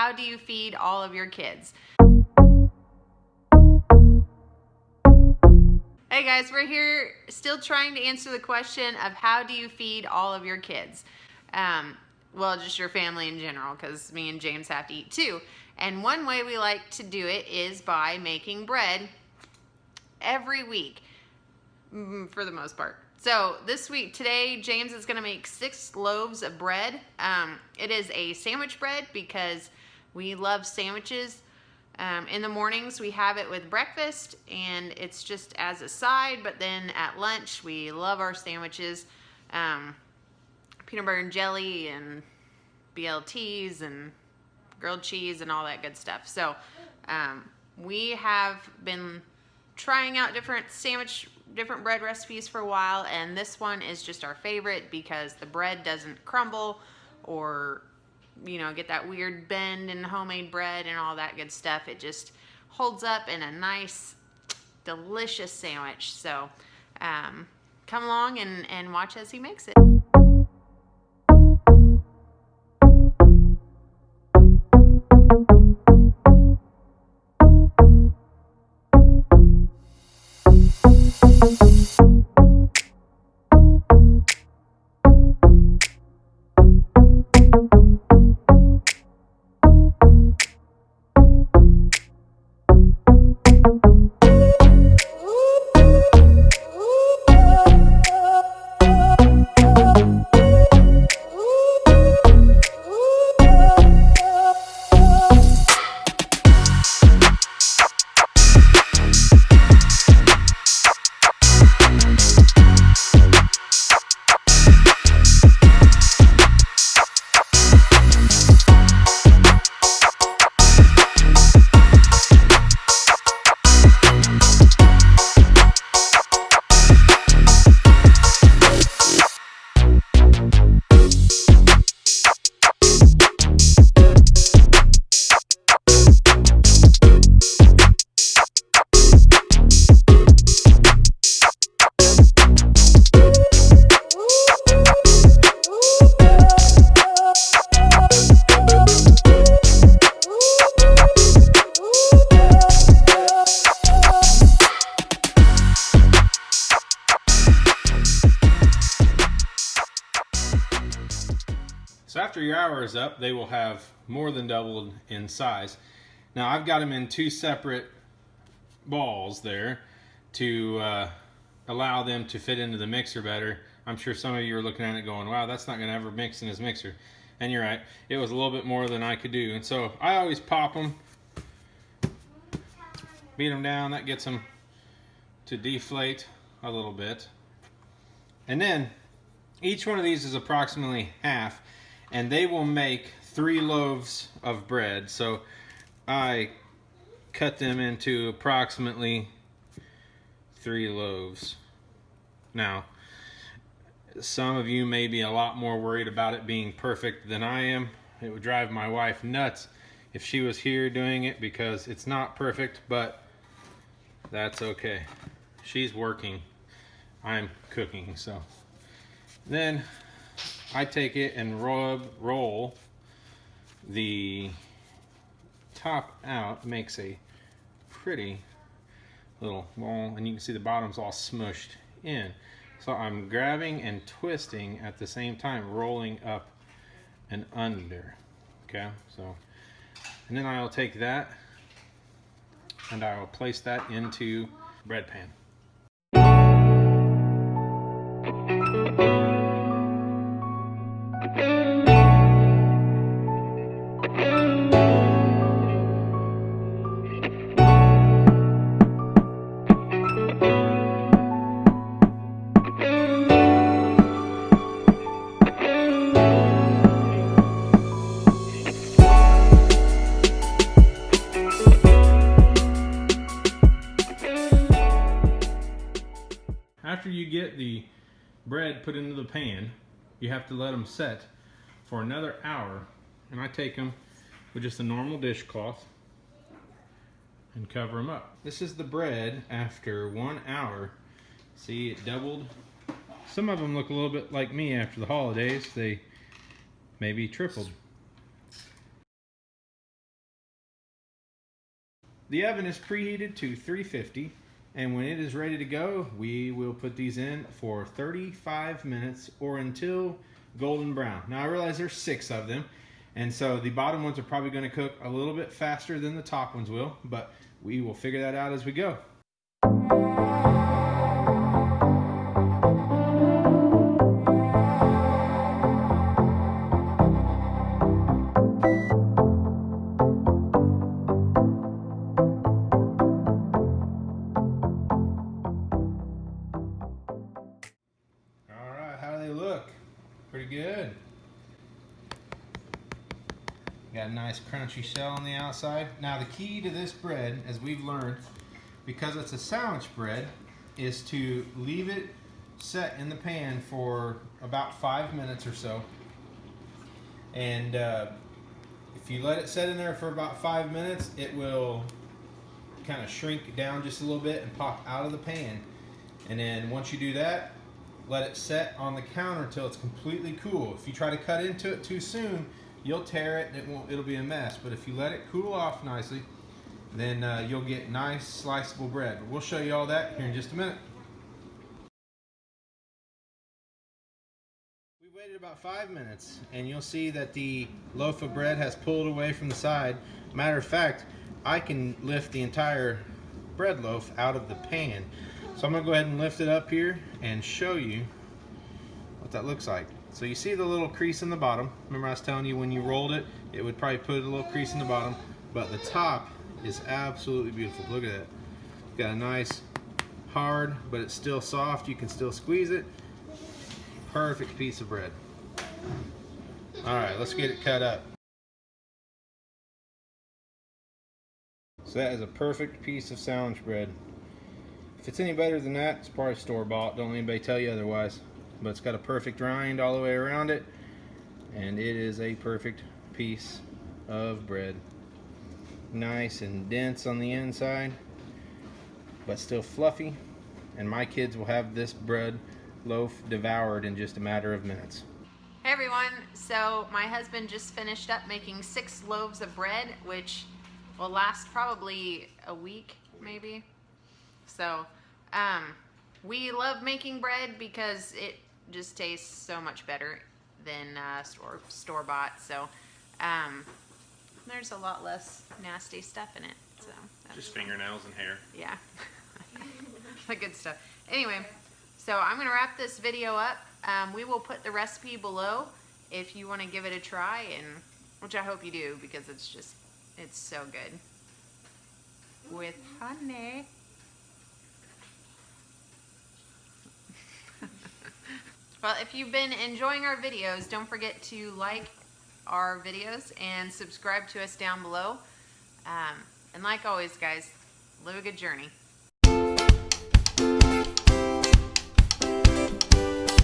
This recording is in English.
how do you feed all of your kids? Hey guys, we're here still trying to answer the question of how do you feed all of your kids? Well, just your family in general, because me and James have to eat too. And one way we like to do it is by making bread every week, for the most part. So this week, today, James is gonna make 6 loaves of bread. It is a sandwich bread because we love sandwiches. In the mornings, we have it with breakfast, and it's just as a side, but then at lunch, we love our sandwiches. Peanut butter and jelly and BLTs and grilled cheese and all that good stuff. So we have been trying out different bread recipes for a while, and this one is just our favorite because the bread doesn't crumble or get that weird bend in homemade bread and all that good stuff. It just holds up in a nice, delicious sandwich. So come along and watch as he makes it. So after your hour is up, they will have more than doubled in size. Now I've got them in 2 separate balls there to allow them to fit into the mixer better. I'm sure some of you are looking at it going, wow, that's not gonna ever mix in his mixer. And you're right, it was a little bit more than I could do. And so I always pop them, beat them down, that gets them to deflate a little bit. And then each one of these is approximately half, and they will make 3 loaves of bread. So I cut them into approximately 3 loaves. Now, some of you may be a lot more worried about it being perfect than I am. It would drive my wife nuts if she was here doing it because it's not perfect, but that's okay. She's working, I'm cooking. So then I take it and roll the top out, makes a pretty little ball, and you can see the bottom's all smushed in. So I'm grabbing and twisting at the same time, rolling up and under. Okay, so, and then I'll take that and I will place that into bread pan. After you get the bread put into the pan, you have to let them set for another hour. And I take them with just a normal dishcloth and cover them up. This is the bread after 1 hour. See, it doubled. Some of them look a little bit like me after the holidays. They maybe tripled. The oven is preheated to 350, and when it is ready to go, we will put these in for 35 minutes or until golden brown. Now I realize there's 6 of them, and so the bottom ones are probably going to cook a little bit faster than the top ones will, but we will figure that out as we go. Pretty good. Got a nice crunchy shell on the outside. Now the key to this bread, as we've learned, because it's a sandwich bread, is to leave it set in the pan for about 5 minutes or so. And if you let it set in there for about 5 minutes, it will kind of shrink down just a little bit and pop out of the pan. And then once you do that, let it set on the counter until it's completely cool. If you try to cut into it too soon, you'll tear it and it'll be a mess. But if you let it cool off nicely, then you'll get nice sliceable bread. We'll show you all that here in just a minute. We waited about 5 minutes, and you'll see that the loaf of bread has pulled away from the side. Matter of fact, I can lift the entire bread loaf out of the pan. So I'm going to go ahead and lift it up here and show you what that looks like. So you see the little crease in the bottom. Remember I was telling you when you rolled it, it would probably put a little crease in the bottom, but the top is absolutely beautiful. Look at that. It's got a nice hard, but it's still soft. You can still squeeze it. Perfect piece of bread. All right, let's get it cut up. So that is a perfect piece of sandwich bread. If it's any better than that, it's probably store-bought. Don't let anybody tell you otherwise. But it's got a perfect rind all the way around it, and it is a perfect piece of bread. Nice and dense on the inside, but still fluffy. And my kids will have this bread loaf devoured in just a matter of minutes. Hey everyone, so my husband just finished up making 6 loaves of bread, which will last probably a week, maybe. So, we love making bread because it just tastes so much better than store-bought. So, there's a lot less nasty stuff in it. So just fingernails and hair. Yeah, the good stuff. Anyway, so I'm gonna wrap this video up. We will put the recipe below if you want to give it a try, and which I hope you do because it's so good with honey. Well, if you've been enjoying our videos, don't forget to like our videos and subscribe to us down below. And like always, guys, live a good journey.